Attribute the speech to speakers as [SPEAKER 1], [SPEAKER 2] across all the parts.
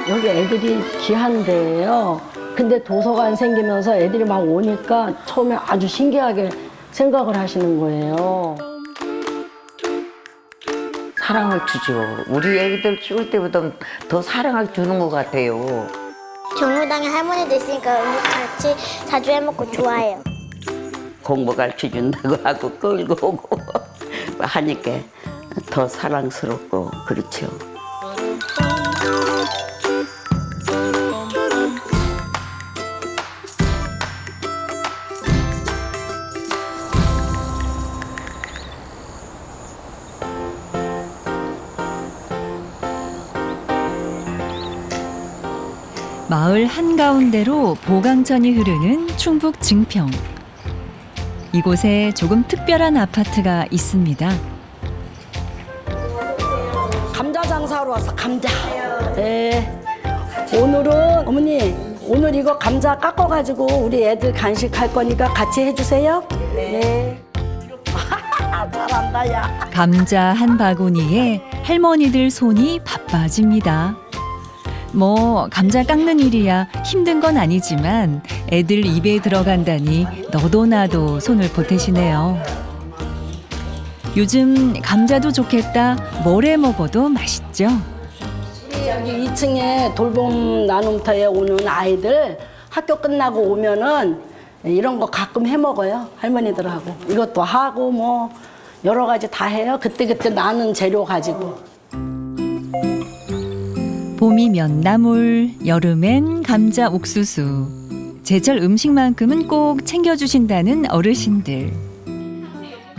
[SPEAKER 1] 여기 애들이 귀한데요. 근데 도서관 생기면서 애들이 막 오니까 처음에 아주 신기하게 생각을 하시는 거예요.
[SPEAKER 2] 사랑을 주죠. 우리 애기들 키울 때보다 더 사랑을 주는 것 같아요.
[SPEAKER 3] 경로당에 할머니도 있으니까 음식 같이 자주 해먹고 좋아해요.
[SPEAKER 2] 공부 가르쳐준다고 하고 끌고 오고 하니까 더 사랑스럽고 그렇죠.
[SPEAKER 4] 마을 한가운데로 보강천이 흐르는 충북 증평. 이곳에 조금 특별한 아파트가 있습니다.
[SPEAKER 1] 감자 장사하러 왔어, 감자. 네. 오늘은 어머니, 오늘 이거 감자 깎아가지고 우리 애들 간식할 거니까 같이 해주세요. 네. 잘한다, 야.
[SPEAKER 4] 감자 한 바구니에 할머니들 손이 바빠집니다. 뭐 감자 깎는 일이야 힘든 건 아니지만 애들 입에 들어간다니 너도 나도 손을 보태시네요. 요즘 감자도 좋겠다, 뭘 해 먹어도 맛있죠.
[SPEAKER 1] 여기 2층에 돌봄 나눔터에 오는 아이들 학교 끝나고 오면은 이런 거 가끔 해 먹어요. 할머니들하고. 이것도 하고 뭐 여러 가지 다 해요. 그때그때 나는 재료 가지고.
[SPEAKER 4] 봄이면 나물, 여름엔 감자 옥수수. 제철 음식만큼은 꼭 챙겨주신다는 어르신들.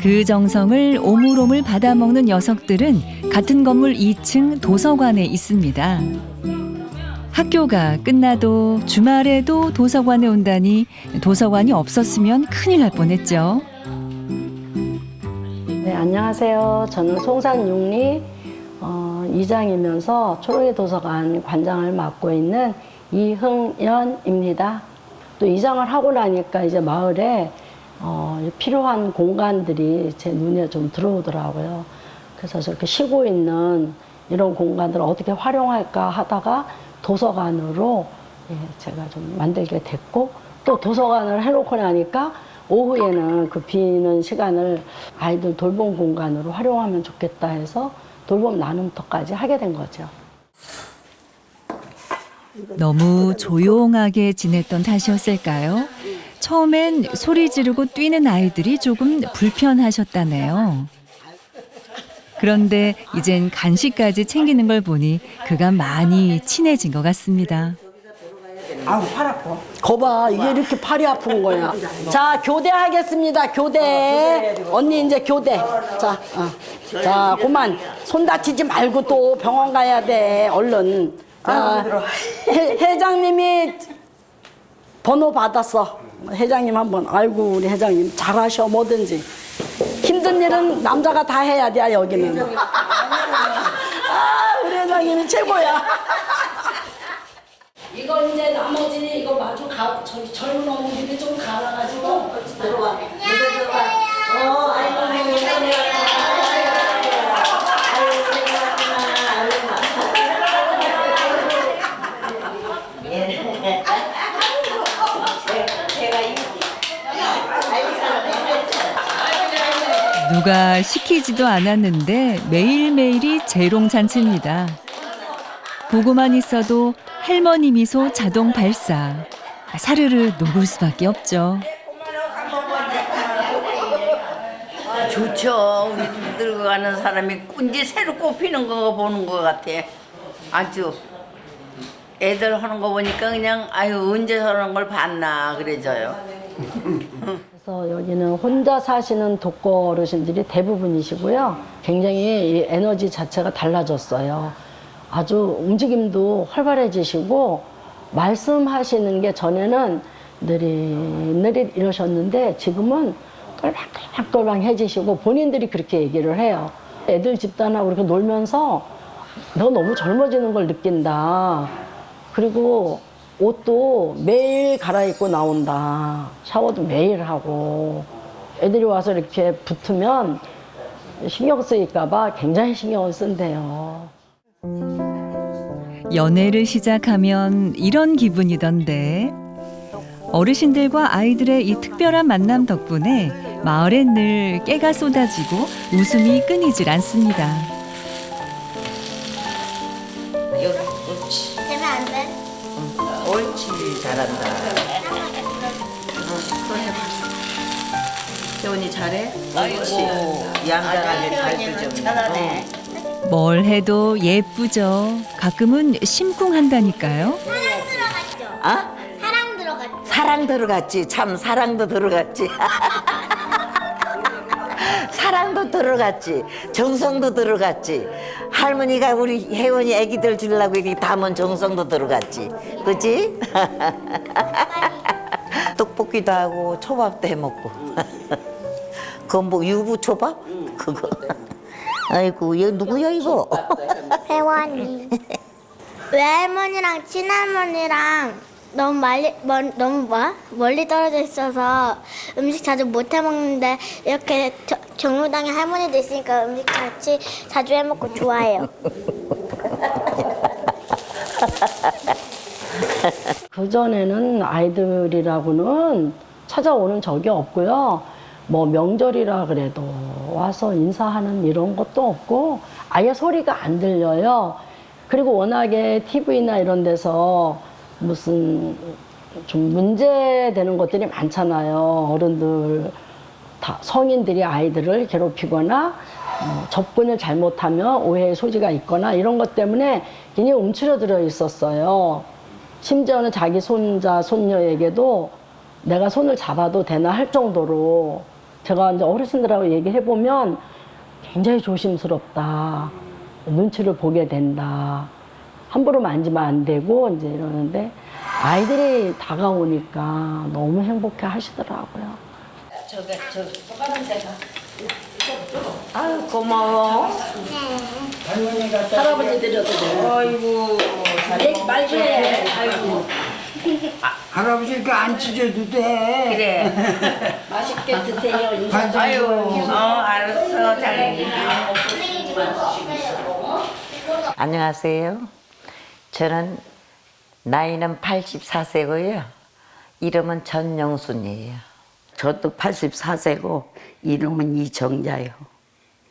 [SPEAKER 4] 그 정성을 오물오물 받아먹는 녀석들은 같은 건물 2층 도서관에 있습니다. 학교가 끝나도 주말에도 도서관에 온다니 도서관이 없었으면 큰일 날 뻔했죠.
[SPEAKER 1] 네, 안녕하세요. 저는 송산육리 이장이면서 초록의 도서관 관장을 맡고 있는 이흥연입니다. 또 이장을 하고 나니까 이제 마을에 필요한 공간들이 제 눈에 좀 들어오더라고요. 그래서 저렇게 쉬고 있는 이런 공간들을 어떻게 활용할까 하다가 도서관으로 제가 좀 만들게 됐고, 또 도서관을 해놓고 나니까 오후에는 그 비는 시간을 아이들 돌봄 공간으로 활용하면 좋겠다 해서 돌봄 나눔터까지 하게 된 거죠.
[SPEAKER 4] 너무 조용하게 지냈던 탓이었을까요? 처음엔 소리 지르고 뛰는 아이들이 조금 불편하셨다네요. 그런데 이젠 간식까지 챙기는 걸 보니 그간 많이 친해진 것 같습니다.
[SPEAKER 1] 아우, 팔 아파. 거봐, 이게 이렇게 팔이 아픈 거야. 자, 교대하겠습니다. 교대. 언니 이제 교대. 자, 자, 그만. 손 다치지 말고 또 병원 가야 돼. 얼른. 자, 회장님이 번호 받았어. 회장님 한번. 아이고, 우리 회장님 잘하셔, 뭐든지. 힘든 일은 남자가 다 해야 돼, 여기는. 아, 우리 회장님이 최고야. 이거 이제 나머지 이거 마주 저기 젊은 어머니들이 좀 갈아가지고 들어와.
[SPEAKER 4] 누가 시키지도 않았는데 매일매일이 재롱잔치입니다. 보고만 있어도 할머니 미소 자동 발사. 사르르 녹을 수밖에 없죠.
[SPEAKER 2] 좋죠. 우리 늙어가는 사람이 꾼지 새로 꼽히는 거 보는 것 같아. 아주 애들 하는 거 보니까 그냥 아유 언제 저런 걸 봤나 그래져요.
[SPEAKER 1] 그래서 여기는 혼자 사시는 독거 어르신들이 대부분이시고요. 굉장히 이 에너지 자체가 달라졌어요. 아주 움직임도 활발해지시고 말씀하시는 게 전에는 느릿느릿 이러셨는데 지금은 똘망똘망해지시고 본인들이 그렇게 얘기를 해요. 애들 집단하고 이렇게 놀면서 너 너무 젊어지는 걸 느낀다. 그리고 옷도 매일 갈아입고 나온다. 샤워도 매일 하고. 애들이 와서 이렇게 붙으면 신경 쓰일까봐 굉장히 신경을 쓴대요.
[SPEAKER 4] 연애를 시작하면 이런 기분이던데. 어르신들과 아이들의 이 특별한 만남 덕분에 마을엔 늘 깨가 쏟아지고 웃음이 끊이질 않습니다.
[SPEAKER 2] 여기 옳지.
[SPEAKER 3] 되면 안 돼?
[SPEAKER 2] 옳지. 잘한다. 또 해봐. 태훈이 잘해? 아이고 얌전하게 잘 두죠. 잘하네.
[SPEAKER 4] 뭘 해도 예쁘죠. 가끔은 심쿵한다니까요.
[SPEAKER 3] 사랑 들어갔죠?
[SPEAKER 2] 아?
[SPEAKER 3] 사랑 들어갔죠?
[SPEAKER 2] 사랑 들어갔지. 참 사랑도 들어갔지. 사랑도 들어갔지. 정성도 들어갔지. 할머니가 우리 혜원이 애기들 주려고 이렇게 담은 정성도 들어갔지. 그치? 떡볶이도 하고 초밥도 해먹고. 그건 뭐 유부초밥? 그거. 아이고 얘 누구야 이거?
[SPEAKER 3] 혜원이. 외할머니랑 친할머니랑 너무 멀리 떨어져 있어서 음식 자주 못 해먹는데 이렇게 정로당에 할머니도 있으니까 음식 같이 자주 해먹고 좋아해요.
[SPEAKER 1] 그전에는 아이들이라고는 찾아오는 적이 없고요. 뭐 명절이라 그래도 와서 인사하는 이런 것도 없고 아예 소리가 안 들려요. 그리고 워낙에 TV나 이런 데서 무슨 좀 문제되는 것들이 많잖아요. 어른들, 다 성인들이 아이들을 괴롭히거나 접근을 잘못하면 오해의 소지가 있거나 이런 것 때문에 굉장히 움츠러들어 있었어요. 심지어는 자기 손자, 손녀에게도 내가 손을 잡아도 되나 할 정도로 제가 이제 어르신들하고 얘기해보면 굉장히 조심스럽다. 눈치를 보게 된다. 함부로 만지면 안 되고 이제 이러는데 아이들이 다가오니까 너무 행복해 하시더라고요.
[SPEAKER 2] 아유 고마워.
[SPEAKER 1] 할아버지 드려도 돼요.
[SPEAKER 2] 아이고
[SPEAKER 1] 얘기 말고 해. 아이고.
[SPEAKER 5] 할아버지가 안 찢어도 돼.
[SPEAKER 2] 그래.
[SPEAKER 1] 맛있게 드세요. 인사 좀
[SPEAKER 2] 아유
[SPEAKER 1] 해요.
[SPEAKER 2] 알았어 잘.
[SPEAKER 6] 안녕하세요. 저는 나이는 84세고요. 이름은 전영순이에요.
[SPEAKER 7] 저도 84세고 이름은 이정자요.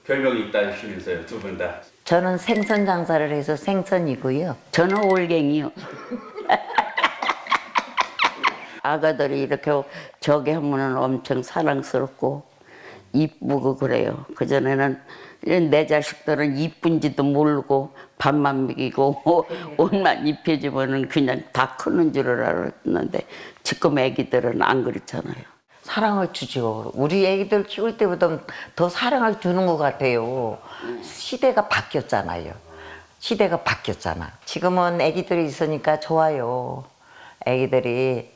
[SPEAKER 8] 별명이 있다시면서요, 두 분 다.
[SPEAKER 6] 저는 생선 장사를 해서 생선이고요.
[SPEAKER 7] 저는 올갱이요. 아가들이 이렇게 저기 하면은 엄청 사랑스럽고 이쁘고 그래요. 그전에는 내 자식들은 이쁜지도 모르고 밥만 먹이고 옷만 입혀주면은 그냥 다 크는 줄 알았는데 지금 애기들은 안 그렇잖아요.
[SPEAKER 6] 사랑을 주죠. 우리 애기들 키울 때보다 더 사랑을 주는 것 같아요. 시대가 바뀌었잖아요. 시대가 바뀌었잖아. 지금은 애기들이 있으니까 좋아요. 애기들이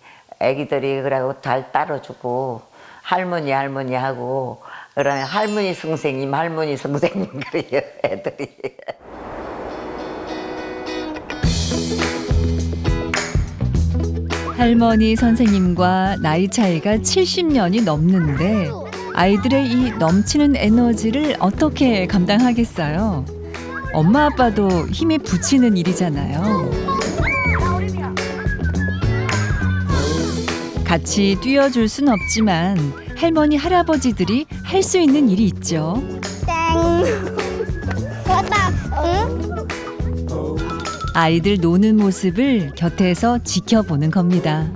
[SPEAKER 6] 그러고 잘 따라주고 할머니 하고 그러면 할머니 선생님 그래요 애들이.
[SPEAKER 4] 할머니 선생님과 나이 차이가 70년이 넘는데 아이들의 이 넘치는 에너지를 어떻게 감당하겠어요? 엄마 아빠도 힘이 붙이는 일이잖아요. 같이 뛰어줄 순 없지만 할머니 할아버지들이 할 수 있는 일이 있죠.
[SPEAKER 3] 땡. 맞다. 응?
[SPEAKER 4] 아이들 노는 모습을 곁에서 지켜보는 겁니다.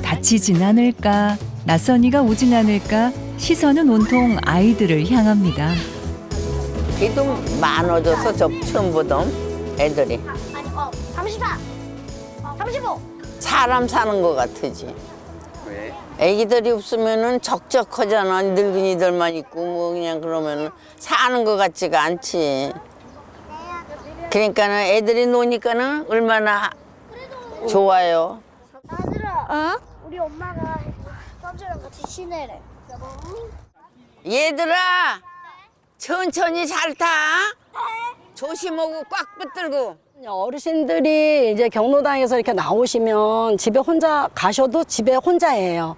[SPEAKER 4] 다치진 않을까, 낯선이가 오진 않을까 시선은 온통 아이들을 향합니다.
[SPEAKER 9] 기도 많아져서 저 처음 보던 애들이
[SPEAKER 3] 아니 34. 35.
[SPEAKER 9] 사람 사는 것 같으지. 애기들이 없으면은 적적하잖아. 늙은이들만 있고 뭐 그냥 그러면은 사는 것 같지가 않지. 그러니까는 애들이 노니까는 얼마나 좋아요.
[SPEAKER 3] 아들아. 우리 엄마가 선주랑 같이 지내래.
[SPEAKER 9] 얘들아, 천천히 잘 타. 조심하고 꽉 붙들고.
[SPEAKER 1] 어르신들이 이제 경로당에서 이렇게 나오시면 집에 혼자 가셔도 집에 혼자예요.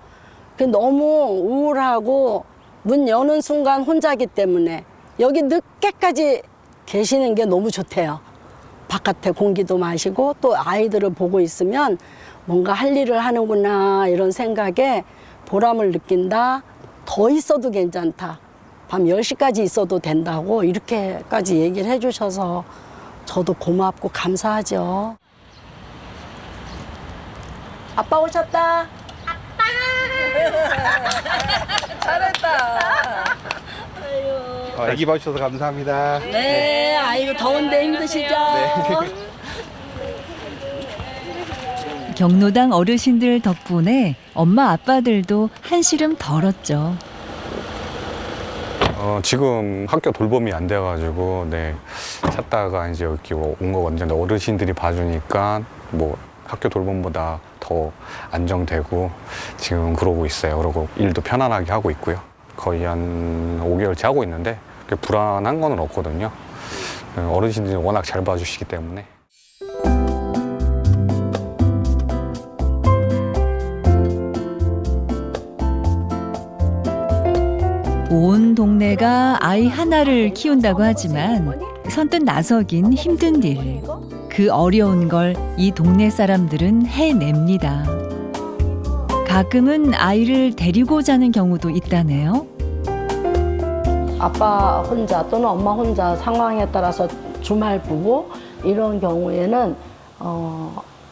[SPEAKER 1] 너무 우울하고 문 여는 순간 혼자기 때문에 여기 늦게까지 계시는 게 너무 좋대요. 바깥에 공기도 마시고 또 아이들을 보고 있으면 뭔가 할 일을 하는구나 이런 생각에 보람을 느낀다. 더 있어도 괜찮다. 밤 10시까지 있어도 된다고 이렇게까지 얘기를 해주셔서 저도 고맙고 감사하죠. 아빠 오셨다.
[SPEAKER 10] 애기 봐주셔서 감사합니다.
[SPEAKER 1] 네, 아이고 더운데 힘드시죠?
[SPEAKER 4] 경로당 어르신들 덕분에 엄마 아빠들도 한시름 덜었죠.
[SPEAKER 10] 지금 학교 돌봄이 안 돼가지고 찾다가 이제 여기 온 거거든요. 근데 어르신들이 봐주니까 뭐 학교 돌봄보다 더 안정되고 지금 그러고 있어요. 그러고 일도 편안하게 하고 있고요. 거의 한 5개월째 하고 있는데 불안한 거는 없거든요. 어르신들이 워낙 잘 봐주시기 때문에.
[SPEAKER 4] 온 동네가 아이 하나를 키운다고 하지만 선뜻 나서긴 힘든 일. 그 어려운 걸 이 동네 사람들은 해냅니다. 가끔은 아이를 데리고 자는 경우도 있다네요.
[SPEAKER 1] 아빠 혼자 또는 엄마 혼자 상황에 따라서 주말 부부 이런 경우에는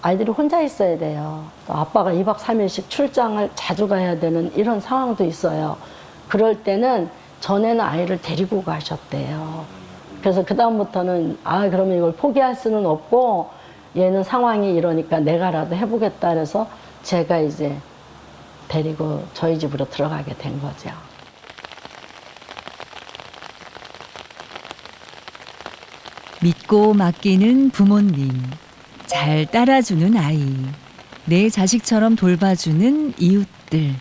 [SPEAKER 1] 아이들이 혼자 있어야 돼요. 또 아빠가 2박 3일씩 출장을 자주 가야 되는 이런 상황도 있어요. 그럴 때는 전에는 아이를 데리고 가셨대요. 그래서 그다음부터는 그러면 이걸 포기할 수는 없고 얘는 상황이 이러니까 내가라도 해보겠다 그래서 제가 이제 데리고 저희 집으로 들어가게 된 거죠.
[SPEAKER 4] 믿고 맡기는 부모님, 잘 따라주는 아이, 내 자식처럼 돌봐주는 이웃들.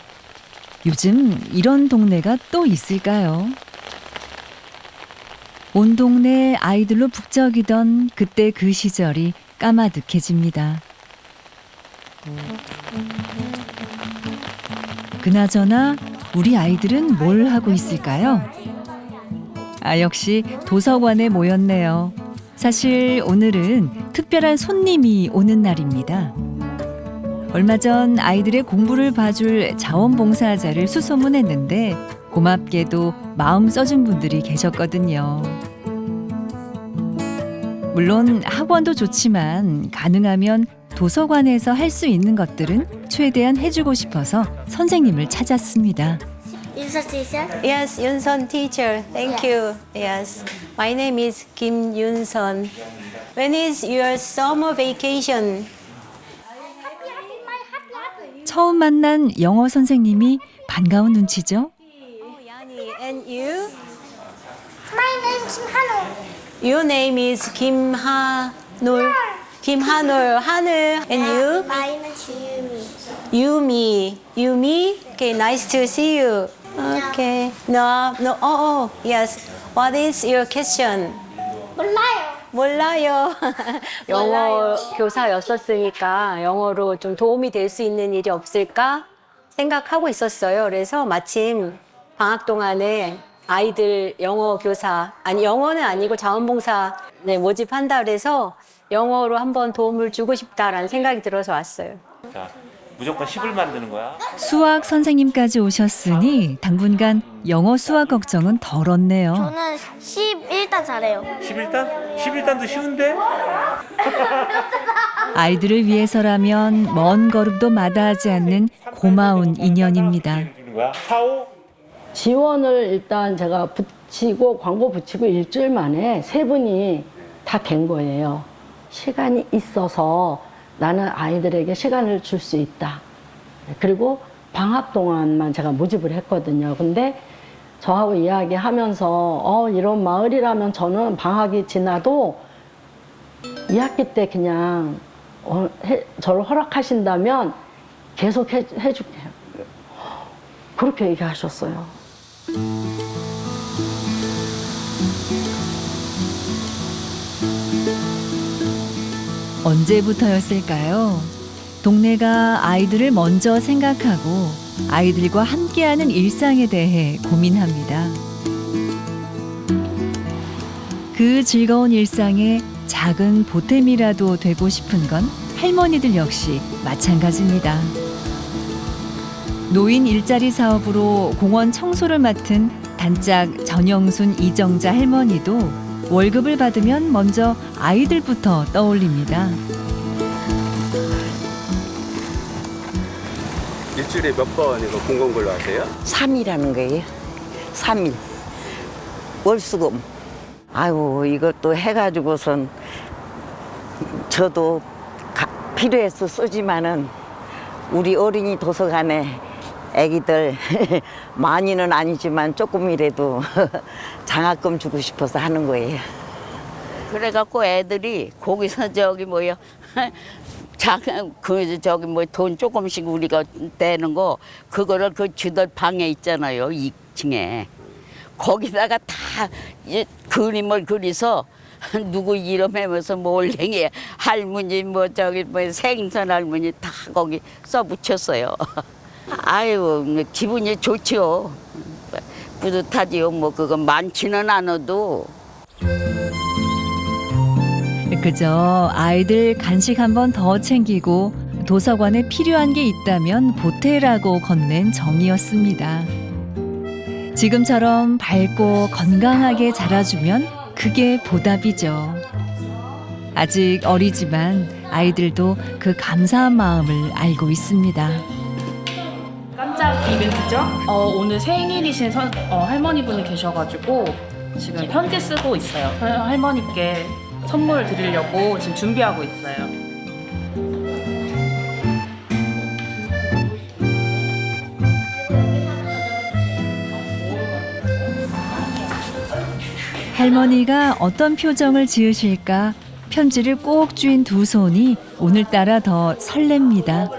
[SPEAKER 4] 요즘 이런 동네가 또 있을까요? 온 동네 아이들로 북적이던 그때 그 시절이 까마득해집니다. 그나저나 우리 아이들은 뭘 하고 있을까요? 역시 도서관에 모였네요. 사실 오늘은 특별한 손님이 오는 날입니다. 얼마 전 아이들의 공부를 봐줄 자원봉사자를 수소문했는데 고맙게도 마음 써준 분들이 계셨거든요. 물론 학원도 좋지만 가능하면 도서관에서 할 수 있는 것들은 최대한 해주고 싶어서 선생님을 찾았습니다.
[SPEAKER 3] Yunson teacher?
[SPEAKER 11] Yes, Yunson teacher. Thank you. Yes. My name is Kim Yunson. When is your summer vacation?
[SPEAKER 4] 처음 만난 영어 선생님이 반가운 눈치죠?
[SPEAKER 11] Yani, and you?
[SPEAKER 3] My name is Kim Hanul.
[SPEAKER 11] Your name is Kim Ha-nul. Kim Ha-nul. Ha-nul. And you?
[SPEAKER 3] My name is Yumi.
[SPEAKER 11] Yumi. Yumi? Okay, nice to see you. Okay. No. Yes. What is your question? 몰라요. 영어 교사였었으니까 영어로 좀 도움이 될 수 있는 일이 없을까 생각하고 있었어요. 그래서 마침 방학 동안에 아이들 영어 교사, 영어는 아니고 자원봉사 모집한다 그래서 영어로 한번 도움을 주고 싶다라는 생각이 들어서 왔어요.
[SPEAKER 12] 자, 무조건 10을 만드는 거야.
[SPEAKER 4] 수학 선생님까지 오셨으니 당분간 영어 수학 걱정은 덜었네요.
[SPEAKER 3] 저는 11단 잘해요.
[SPEAKER 12] 11단? 11단도 쉬운데?
[SPEAKER 4] 아이들을 위해서라면 먼 걸음도 마다하지 않는 고마운 인연입니다.
[SPEAKER 1] 지원을 일단 제가 붙이고 광고 붙이고 일주일 만에 세 분이 다 갠 거예요. 시간이 있어서 나는 아이들에게 시간을 줄 수 있다. 그리고 방학 동안만 제가 모집을 했거든요. 근데 저하고 이야기하면서 이런 마을이라면 저는 방학이 지나도 2학기 때 그냥 저를 허락하신다면 계속 해줄게요. 그렇게 얘기하셨어요.
[SPEAKER 4] 언제부터였을까요? 동네가 아이들을 먼저 생각하고 아이들과 함께하는 일상에 대해 고민합니다. 그 즐거운 일상에 작은 보탬이라도 되고 싶은 건 할머니들 역시 마찬가지입니다. 노인 일자리 사업으로 공원 청소를 맡은 단짝 전영순 이정자 할머니도 월급을 받으면 먼저 아이들부터 떠올립니다.
[SPEAKER 8] 일주일에 몇 번 이거 공공근로 하세요?
[SPEAKER 6] 3일하는 거예요. 3일. 월수금. 아이고 이것도 해가지고선 저도 필요해서 쓰지만은 우리 어린이 도서관에 애기들 많이는 아니지만 조금이라도 장학금 주고 싶어서 하는 거예요.
[SPEAKER 7] 그래갖고 애들이 거기서 저기 뭐야 저기 뭐 돈 조금씩 우리가 떼는 거 그거를 그 주들 방에 있잖아요 2층에 거기다가 다 그림을 그려서 누구 이름 하면서 뭐 올랭이 할머니 뭐 저기 뭐 생선 할머니 다 거기 써붙였어요. 아유 기분이 좋죠. 뿌듯하지요. 뭐 그거 많지는 않아도.
[SPEAKER 4] 그저 아이들 간식 한 번 더 챙기고 도서관에 필요한 게 있다면 보태라고 건넨 정이었습니다. 지금처럼 밝고 건강하게 자라주면 그게 보답이죠. 아직 어리지만 아이들도 그 감사한 마음을 알고 있습니다.
[SPEAKER 13] 깜짝 이벤트죠? 오늘 생일이신 할머니분이 계셔가지고 지금 편지 쓰고 있어요. 할머니께 선물 드리려고 지금 준비하고 있어요.
[SPEAKER 4] 할머니가 어떤 표정을 지으실까 편지를 꼭 쥔 두 손이 오늘따라 더 설렙니다.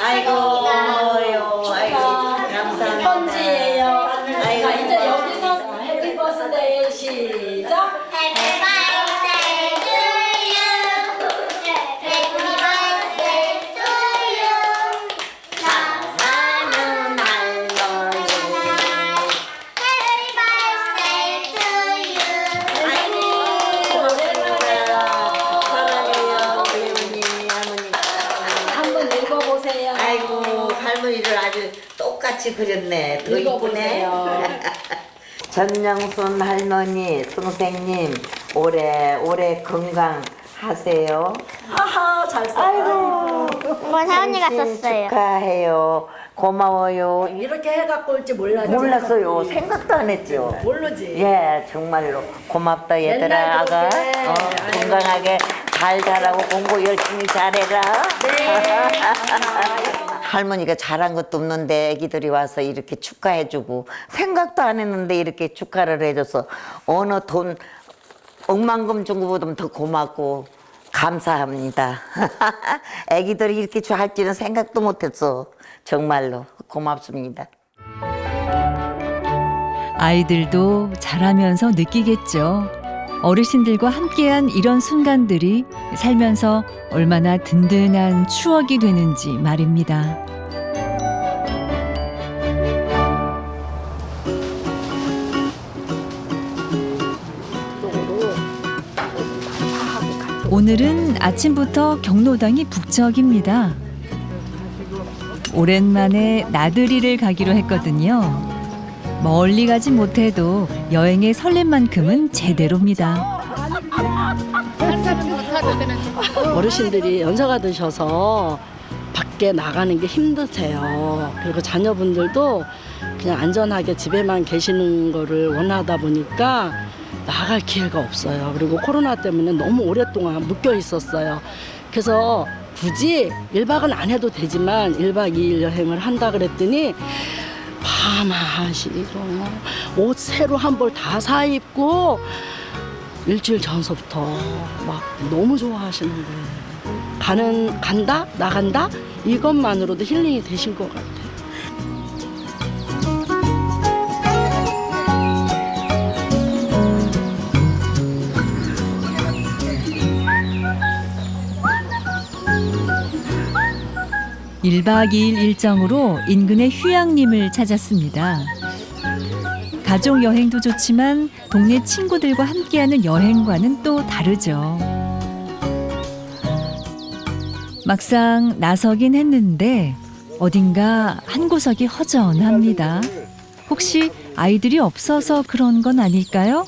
[SPEAKER 3] 아이고,
[SPEAKER 1] 감사합니다. 편지예요. 자, 이제 여기서 해피 버스데이 시작.
[SPEAKER 3] Happy birthday to you. Happy birthday to you. 사랑하는 할머니. Happy birthday to you.
[SPEAKER 6] 아이고 사랑해요 할머니.
[SPEAKER 1] 한번 읽어보세요.
[SPEAKER 6] 아이고 할머니를 아주 똑같이 그렸네. 더
[SPEAKER 1] 읽어보세요.
[SPEAKER 6] 이쁘네. 전영순 할머니 선생님 오래 건강하세요.
[SPEAKER 1] 하하, 잘 써. 아이고.
[SPEAKER 3] 이건 혜원이가 썼어요.
[SPEAKER 6] 축하해요. 고마워요.
[SPEAKER 1] 이렇게 해갖고 올지 몰랐지.
[SPEAKER 6] 몰랐어요. 생각도 안 했죠.
[SPEAKER 1] 모르지.
[SPEAKER 6] 예, 정말로 고맙다 얘들아. 아가 건강하게 잘 자라고 공부 열심히 잘해라. 할머니가 잘한 것도 없는데 애기들이 와서 이렇게 축하해주고 생각도 안 했는데 이렇게 축하를 해줘서 어느 돈 억만금 준 것보다 더 고맙고 감사합니다. 애기들이 이렇게 좋아할지는 생각도 못했어. 정말로 고맙습니다.
[SPEAKER 4] 아이들도 자라면서 느끼겠죠. 어르신들과 함께한 이런 순간들이 살면서 얼마나 든든한 추억이 되는지 말입니다. 오늘은 아침부터 경로당이 북적입니다. 오랜만에 나들이를 가기로 했거든요. 멀리 가지 못해도 여행의 설렘만큼은 제대로입니다.
[SPEAKER 1] 어르신들이 연세가 드셔서 밖에 나가는 게 힘드세요. 그리고 자녀분들도 그냥 안전하게 집에만 계시는 거를 원하다 보니까 나갈 기회가 없어요. 그리고 코로나 때문에 너무 오랫동안 묶여 있었어요. 그래서 굳이 1박은 안 해도 되지만 1박 2일 여행을 한다 그랬더니 파마하시고 옷 새로 한 벌 다 사 입고 일주일 전서부터 막 너무 좋아하시는 거예요. 간다 나간다 이것만으로도 힐링이 되신 것 같아요.
[SPEAKER 4] 1박 2일 일정으로 인근의 휴양림을 찾았습니다. 가족 여행도 좋지만 동네 친구들과 함께하는 여행과는 또 다르죠. 막상 나서긴 했는데 어딘가 한 구석이 허전합니다. 혹시 아이들이 없어서 그런 건 아닐까요?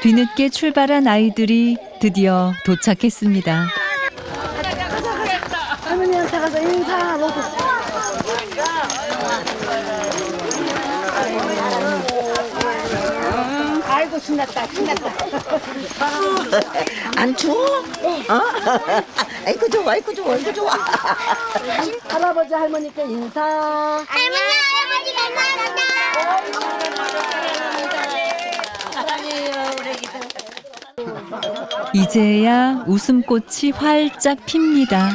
[SPEAKER 4] 뒤늦게 출발한 아이들이 드디어 도착했습니다.
[SPEAKER 1] 할머니한테 가서 인사하고. 아이고 신났다.
[SPEAKER 6] 안 추워? 어? 아이고 좋아, 아이고 좋아, 아이고 좋아.
[SPEAKER 1] 할아버지 할머니께 인사.
[SPEAKER 3] 할머니
[SPEAKER 4] 이제야 웃음꽃이 활짝 핍니다.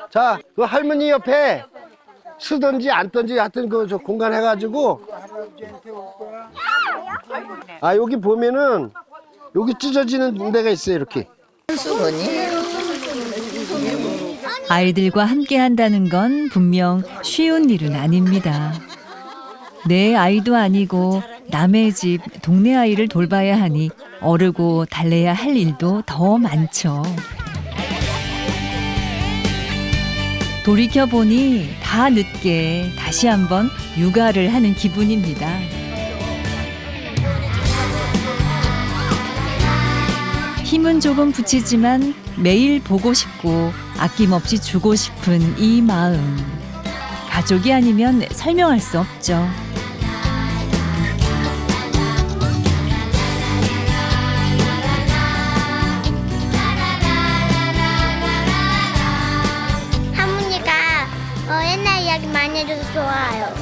[SPEAKER 14] 자, 그 할머니 옆에 쓰든지 앉든지 하여튼 그 저 공간 해가지고. 아, 여기 보면은 여기 찢어지는 데가 있어요, 이렇게.
[SPEAKER 4] 아이들과 함께 한다는 건 분명 쉬운 일은 아닙니다. 내 아이도 아니고 남의 집 동네 아이를 돌봐야 하니 어르고 달래야 할 일도 더 많죠. 돌이켜보니 다 늦게 다시 한번 육아를 하는 기분입니다. 힘은 조금 붙이지만 매일 보고 싶고 아낌없이 주고 싶은 이 마음. 가족이 아니면 설명할 수 없죠.
[SPEAKER 3] 할머니가 옛날 이야기 많이 해줘서 좋아요.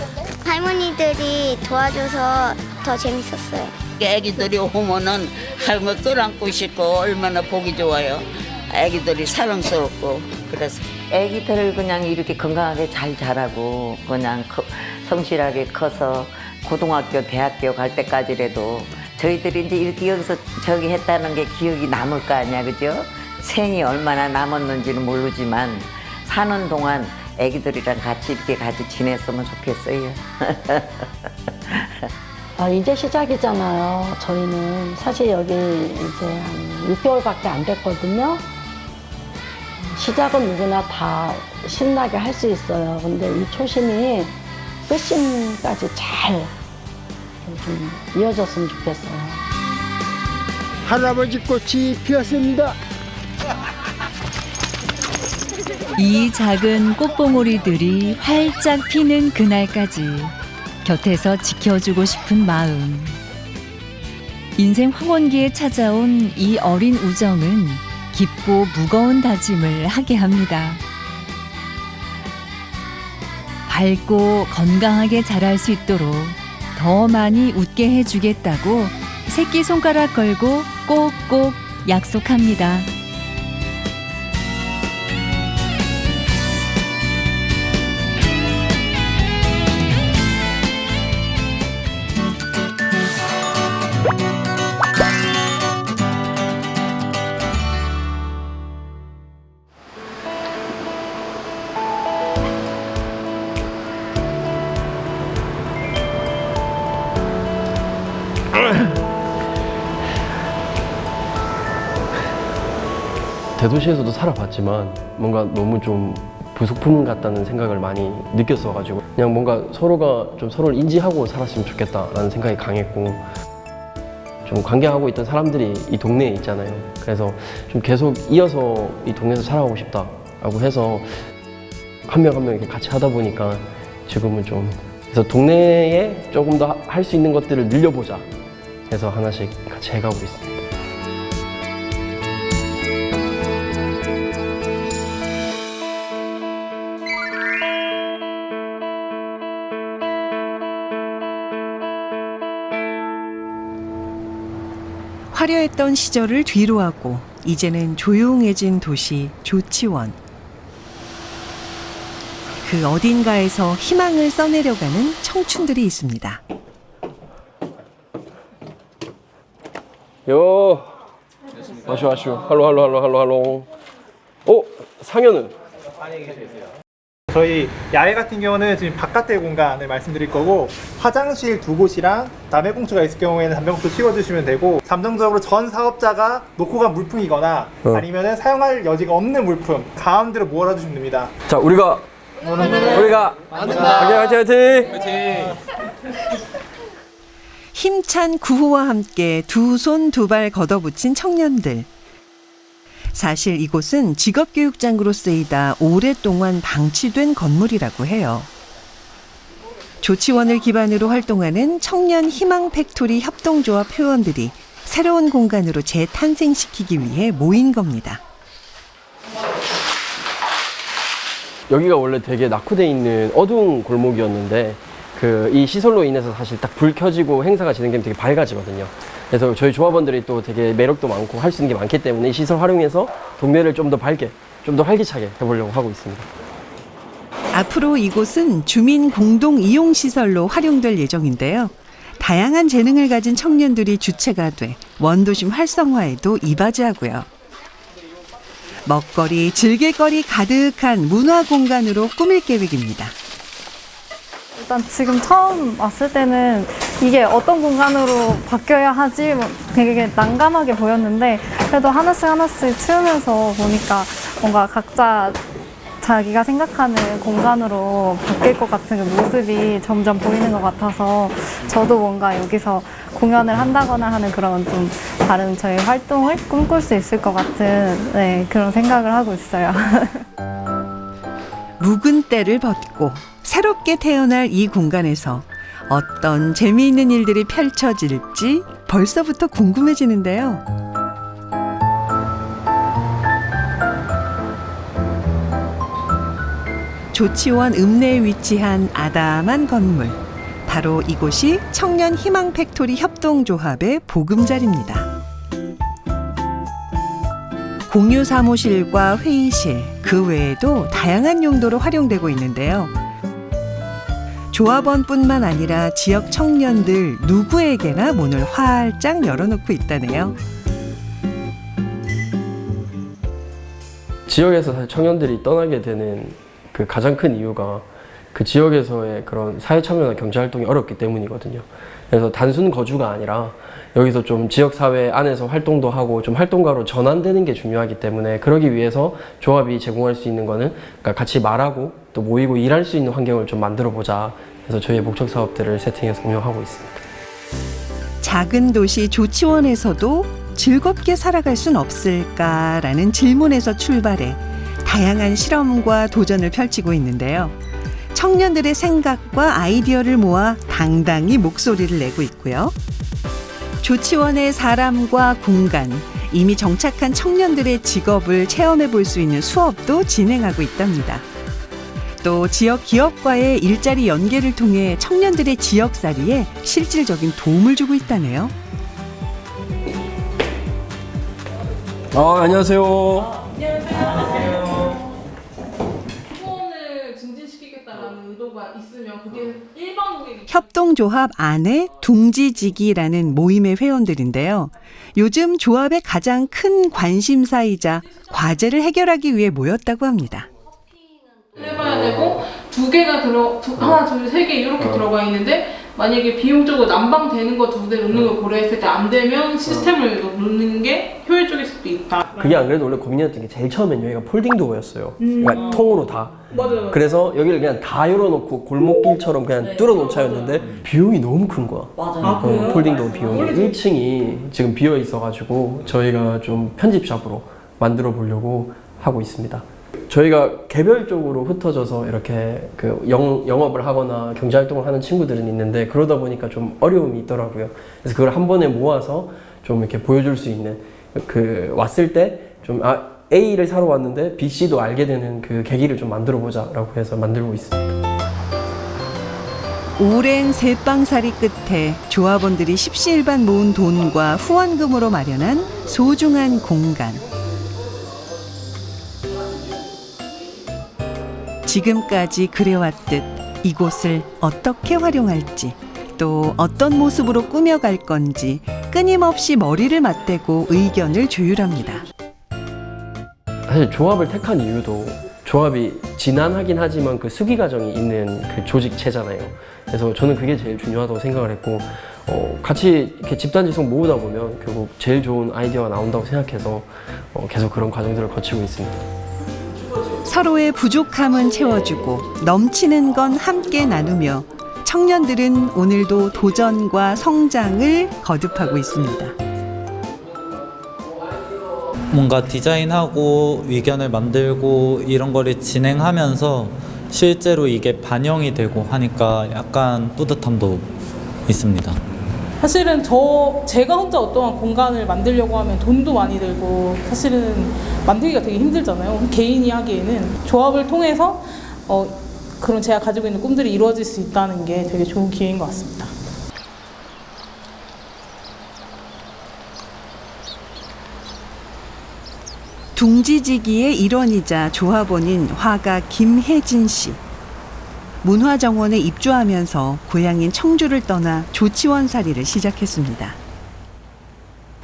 [SPEAKER 3] 할머니들이 도와줘서 더 재밌었어요.
[SPEAKER 7] 애기들이 오면은 할머니 끌안고 싶고 얼마나 보기 좋아요. 애기들이 사랑스럽고 그래서
[SPEAKER 6] 애기들 그냥 이렇게 건강하게 잘 자라고 그냥 성실하게 커서 고등학교, 대학교 갈 때까지라도 저희들이 이제 이렇게 여기서 저기 했다는 게 기억이 남을 거 아니야, 그죠? 생이 얼마나 남았는지는 모르지만 사는 동안 애기들이랑 같이 이렇게 같이 지냈으면 좋겠어요.
[SPEAKER 1] 이제 시작이잖아요. 저희는 사실 여기 이제 한 6개월밖에 안 됐거든요. 시작은 누구나 다 신나게 할 수 있어요. 근데 이 초심이 끝심까지 잘 좀 이어졌으면 좋겠어요.
[SPEAKER 14] 할아버지 꽃이 피었습니다.
[SPEAKER 4] 이 작은 꽃봉오리들이 활짝 피는 그날까지 곁에서 지켜주고 싶은 마음. 인생 황혼기에 찾아온 이 어린 우정은 깊고 무거운 다짐을 하게 합니다. 밝고 건강하게 자랄 수 있도록 더 많이 웃게 해주겠다고 새끼손가락 걸고 꼭꼭 약속합니다.
[SPEAKER 15] 대도시에서도 살아봤지만 뭔가 너무 좀 부속품 같다는 생각을 많이 느꼈어가지고 그냥 뭔가 서로가 좀 서로를 인지하고 살았으면 좋겠다라는 생각이 강했고 좀 관계하고 있던 사람들이 이 동네에 있잖아요. 그래서 좀 계속 이어서 이 동네에서 살아가고 싶다라고 해서 한 명 한 명 이렇게 같이 하다 보니까 지금은 좀 그래서 동네에 조금 더 할 수 있는 것들을 늘려보자 해서 하나씩 같이 해가고 있습니다.
[SPEAKER 16] 화려했던 시절을 뒤로하고 이제는 조용해진 도시 조치원. 그 어딘가에서 희망을 써내려가는 청춘들이 있습니다.
[SPEAKER 15] 요. 아슈. 할로. 상현은?
[SPEAKER 17] 저희 야외 같은 경우는 지금 바깥의 공간을 말씀드릴 거고, 화장실 2곳이랑 담배꽁초가 있을 경우에는 담배꽁초 치워주시면 되고, 감정적으로 전 사업자가 놓고 간 물품이거나 아니면은 사용할 여지가 없는 물품 가운데로 모아주시면 됩니다.
[SPEAKER 15] 자, 우리가 화이팅!
[SPEAKER 16] 힘찬 구호와 함께 두 손 두 발 걷어붙인 청년들. 사실 이곳은 직업교육장구로 쓰이다 오랫동안 방치된 건물이라고 해요. 조치원을 기반으로 활동하는 청년 희망 팩토리 협동조합 회원들이 새로운 공간으로 재탄생시키기 위해 모인 겁니다.
[SPEAKER 15] 여기가 원래 되게 낙후돼 있는 어두운 골목이었는데 이 시설로 인해서 사실 딱 불 켜지고 행사가 진행되면 되게 밝아지거든요. 그래서 저희 조합원들이 또 되게 매력도 많고 할 수 있는 게 많기 때문에 이 시설 활용해서 동네를 좀 더 밝게, 좀 더 활기차게 해보려고 하고 있습니다.
[SPEAKER 16] 앞으로 이곳은 주민 공동 이용 시설로 활용될 예정인데요. 다양한 재능을 가진 청년들이 주체가 돼 원도심 활성화에도 이바지하고요. 먹거리, 즐길거리 가득한 문화 공간으로 꾸밀 계획입니다.
[SPEAKER 18] 일단 지금 처음 왔을 때는 이게 어떤 공간으로 바뀌어야 하지 되게 난감하게 보였는데, 그래도 하나씩 치우면서 보니까 뭔가 각자 자기가 생각하는 공간으로 바뀔 것 같은 그 모습이 점점 보이는 것 같아서, 저도 뭔가 여기서 공연을 한다거나 하는 그런 좀 다른 저희 활동을 꿈꿀 수 있을 것 같은 그런 생각을 하고 있어요.
[SPEAKER 16] 묵은 때를 벗고 새롭게 태어날 이 공간에서 어떤 재미있는 일들이 펼쳐질지 벌써부터 궁금해지는데요. 조치원 읍내에 위치한 아담한 건물. 바로 이곳이 청년 희망 팩토리 협동조합의 보금자리입니다. 공유 사무실과 회의실, 그 외에도 다양한 용도로 활용되고 있는데요. 조합원뿐만 아니라 지역 청년들 누구에게나 문을 활짝 열어놓고 있다네요.
[SPEAKER 15] 지역에서 사실 청년들이 떠나게 되는 그 가장 큰 이유가 그 지역에서의 그런 사회 참여나 경제 활동이 어렵기 때문이거든요. 그래서 단순 거주가 아니라 여기서 좀 지역사회 안에서 활동도 하고 좀 활동가로 전환되는 게 중요하기 때문에, 그러기 위해서 조합이 제공할 수 있는 거는 그러니까 같이 말하고 또 모이고 일할 수 있는 환경을 좀 만들어 보자. 그래서 저희의 목적 사업들을 세팅해서 운영하고 있습니다.
[SPEAKER 16] 작은 도시 조치원에서도 즐겁게 살아갈 순 없을까라는 질문에서 출발해 다양한 실험과 도전을 펼치고 있는데요. 청년들의 생각과 아이디어를 모아 당당히 목소리를 내고 있고요. 조치원의 사람과 공간, 이미 정착한 청년들의 직업을 체험해 볼 수 있는 수업도 진행하고 있답니다. 또 지역 기업과의 일자리 연계를 통해 청년들의 지역살이에 실질적인 도움을 주고 있다네요.
[SPEAKER 15] 안녕하세요.
[SPEAKER 13] 후원을 증진시키겠다는 의도가 있으면 그게 일반 고객이
[SPEAKER 16] 협동조합 안에 둥지지기라는 모임의 회원들인데요. 요즘 조합의 가장 큰 관심사이자 과제를 해결하기 위해 모였다고 합니다.
[SPEAKER 13] 해봐야 되고 하나, 둘, 세 개 이렇게 들어가 있는데, 만약에 비용적으로 난방되는 거 2대 놓는 걸 고려했을 때 안 되면 시스템을 놓는 게 효율적일 수도 있다.
[SPEAKER 15] 그게 안 그래도 원래 고민이었던 게 제일 처음엔 여기가 폴딩 도어였어요. 그러니까 통으로 다.
[SPEAKER 13] 맞아요.
[SPEAKER 15] 그래서 여기를 그냥 다 열어놓고 골목길처럼 그냥 뚫어놓자였는데 비용이 너무 큰 거야.
[SPEAKER 13] 맞아요.
[SPEAKER 15] 폴딩 도어 비용이 1층이 지금 비어 있어가지고 저희가 좀 편집샵으로 만들어 보려고 하고 있습니다. 저희가 개별적으로 흩어져서 이렇게 그 영업을 하거나 경제활동을 하는 친구들은 있는데, 그러다 보니까 좀 어려움이 있더라고요. 그래서 그걸 한 번에 모아서 좀 이렇게 보여줄 수 있는, 그 왔을 때 좀 A를 사러 왔는데 B, C도 알게 되는 그 계기를 좀 만들어 보자라고 해서 만들고 있습니다.
[SPEAKER 16] 오랜 새빵살이 끝에 조합원들이 십시일반 모은 돈과 후원금으로 마련한 소중한 공간. 지금까지 그래왔듯 이곳을 어떻게 활용할지, 또 어떤 모습으로 꾸며갈 건지 끊임없이 머리를 맞대고 의견을 조율합니다.
[SPEAKER 15] 사실 조합을 택한 이유도 조합이 진난하긴 하지만 그 수기 과정이 있는 그 조직체잖아요. 그래서 저는 그게 제일 중요하다고 생각을 했고 같이 이렇게 집단지성 모으다 보면 결국 제일 좋은 아이디어가 나온다고 생각해서 계속 그런 과정들을 거치고 있습니다.
[SPEAKER 16] 서로의 부족함은 채워주고 넘치는 건 함께 나누며 청년들은 오늘도 도전과 성장을 거듭하고 있습니다.
[SPEAKER 19] 뭔가 디자인하고 의견을 만들고 이런 거를 진행하면서 실제로 이게 반영이 되고 하니까 약간 뿌듯함도 있습니다.
[SPEAKER 13] 사실은 제가 혼자 어떠한 공간을 만들려고 하면 돈도 많이 들고 사실은 만들기가 되게 힘들잖아요. 개인이 하기에는 조합을 통해서 그런 제가 가지고 있는 꿈들이 이루어질 수 있다는 게 되게 좋은 기회인 것 같습니다.
[SPEAKER 16] 둥지지기의 일원이자 조합원인 화가 김혜진 씨. 문화정원에 입주하면서 고향인 청주를 떠나 조치원살이를 시작했습니다.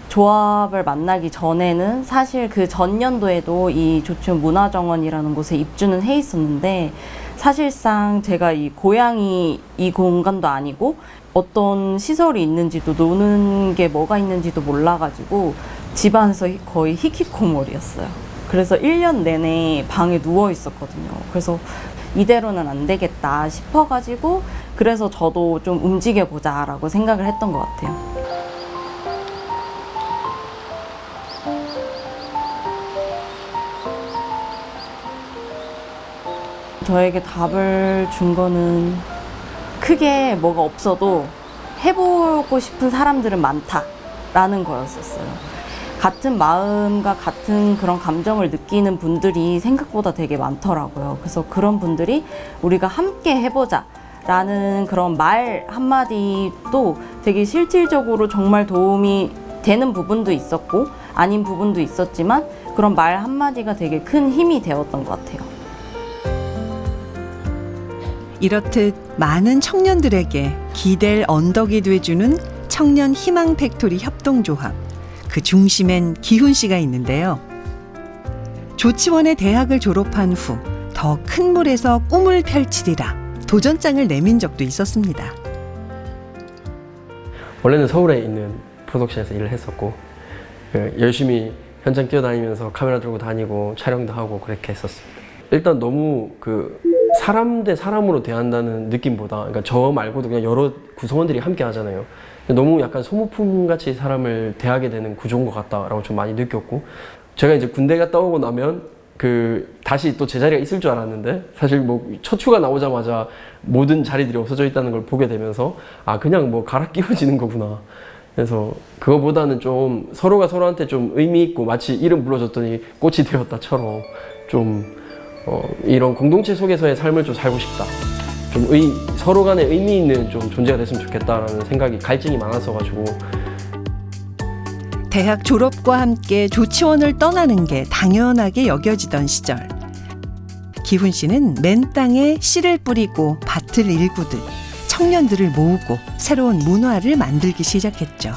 [SPEAKER 20] 조합을 만나기 전에는 사실 그 전년도에도 이 조치원 문화정원이라는 곳에 입주는 해 있었는데 사실상 제가 이 고향이 이 공간도 아니고 어떤 시설이 있는지도 노는 게 뭐가 있는지도 몰라가지고 집안에서 거의 히키코모리였어요. 그래서 1년 내내 방에 누워 있었거든요. 그래서 이대로는 안 되겠다 싶어가지고 그래서 저도 좀 움직여보자라고 생각을 했던 것 같아요. 저에게 답을 준 거는 크게 뭐가 없어도 해보고 싶은 사람들은 많다라는 거였었어요. 같은 마음과 같은 그런 감정을 느끼는 분들이 생각보다 되게 많더라고요. 그래서 그런 분들이 우리가 함께 해보자 라는 그런 말 한마디도 되게 실질적으로 정말 도움이 되는 부분도 있었고 아닌 부분도 있었지만 그런 말 한마디가 되게 큰 힘이 되었던 것 같아요.
[SPEAKER 16] 이렇듯 많은 청년들에게 기댈 언덕이 돼주는 청년 희망 팩토리 협동조합. 그 중심엔 기훈 씨가 있는데요. 조치원의 대학을 졸업한 후 더 큰 물에서 꿈을 펼치리라 도전장을 내민 적도 있었습니다.
[SPEAKER 15] 원래는 서울에 있는 프로덕션에서 일을 했었고 열심히 현장 뛰어다니면서 카메라 들고 다니고 촬영도 하고 그렇게 했었습니다. 일단 너무 사람 대 사람으로 대한다는 느낌보다 그러니까 저 말고도 그냥 여러 구성원들이 함께 하잖아요. 너무 약간 소모품같이 사람을 대하게 되는 구조인 것 같다라고 좀 많이 느꼈고 제가 이제 군대 갔다 오고 나면 다시 또 제자리가 있을 줄 알았는데 사실 뭐 처추가 나오자마자 모든 자리들이 없어져 있다는 걸 보게 되면서 그냥 뭐 갈아 끼워지는 거구나. 그래서 그거보다는 좀 서로가 서로한테 좀 의미 있고 마치 이름 불러줬더니 꽃이 되었다처럼 좀 이런 공동체 속에서의 삶을 좀 살고 싶다. 좀 서로 간에 의미 있는 좀 존재가 됐으면 좋겠다라는 생각이 갈증이 많았어가지고
[SPEAKER 16] 대학 졸업과 함께 조치원을 떠나는 게 당연하게 여겨지던 시절 기훈 씨는 맨 땅에 씨를 뿌리고 밭을 일구듯 청년들을 모으고 새로운 문화를 만들기 시작했죠.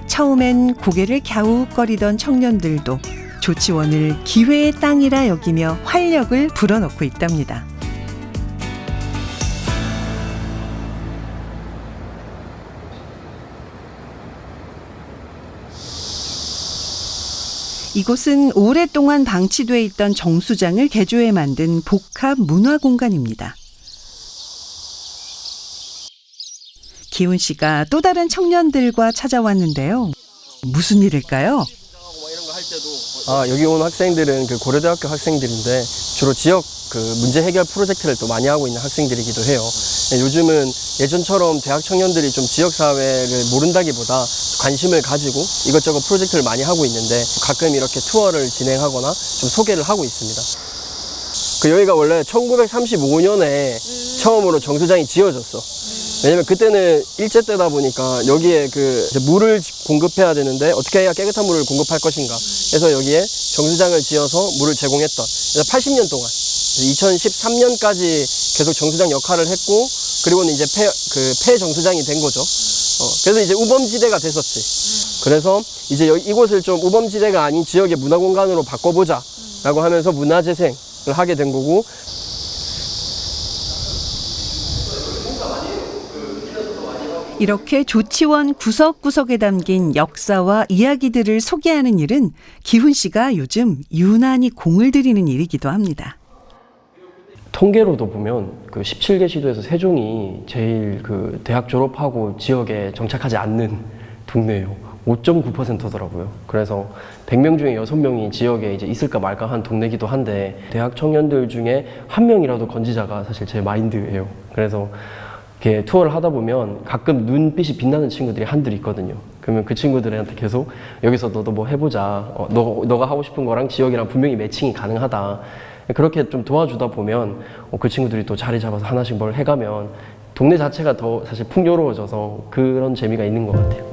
[SPEAKER 16] 처음엔 고개를 갸웃거리던 청년들도 조치원을 기회의 땅이라 여기며 활력을 불어넣고 있답니다. 이곳은 오랫동안 방치돼 있던 정수장을 개조해 만든 복합 문화 공간입니다. 기훈 씨가 또 다른 청년들과 찾아왔는데요. 무슨 일일까요?
[SPEAKER 15] 여기 온 학생들은 고려대학교 학생들인데 주로 지역 문제 해결 프로젝트를 또 많이 하고 있는 학생들이기도 해요. 요즘은 예전처럼 대학 청년들이 좀 지역사회를 모른다기보다 관심을 가지고 이것저것 프로젝트를 많이 하고 있는데 가끔 이렇게 투어를 진행하거나 좀 소개를 하고 있습니다. 여기가 원래 1935년에 처음으로 정수장이 지어졌어. 왜냐면 그때는 일제 때다 보니까 여기에 물을 공급해야 되는데 어떻게 해야 깨끗한 물을 공급할 것인가. 그래서 여기에 정수장을 지어서 물을 제공했던. 그래서 80년 동안 2013년까지 계속 정수장 역할을 했고 그리고는 이제 폐 정수장이 된 거죠. 그래서 이제 우범지대가 됐었지. 그래서 이제 이곳을 좀 우범지대가 아닌 지역의 문화공간으로 바꿔보자라고 하면서 문화재생을 하게 된 거고.
[SPEAKER 16] 이렇게 조치원 구석구석에 담긴 역사와 이야기들을 소개하는 일은 기훈 씨가 요즘 유난히 공을 들이는 일이기도 합니다.
[SPEAKER 15] 통계로도 보면 그 17개 시도에서 세종이 제일 그 대학 졸업하고 지역에 정착하지 않는 동네예요. 5.9%더라고요. 그래서 100명 중에 6명이 지역에 이제 있을까 말까 한 동네기도 한데 대학 청년들 중에 한 명이라도 건지자가 사실 제 마인드예요. 그래서 이렇게 투어를 하다 보면 가끔 눈빛이 빛나는 친구들이 한둘 있거든요. 그러면 그 친구들한테 계속 여기서 너도 뭐 해보자. 너가 하고 싶은 거랑 지역이랑 분명히 매칭이 가능하다. 그렇게 좀 도와주다 보면 그 친구들이 또 자리 잡아서 하나씩 뭘 해가면 동네 자체가 더 사실 풍요로워져서 그런 재미가 있는 것 같아요.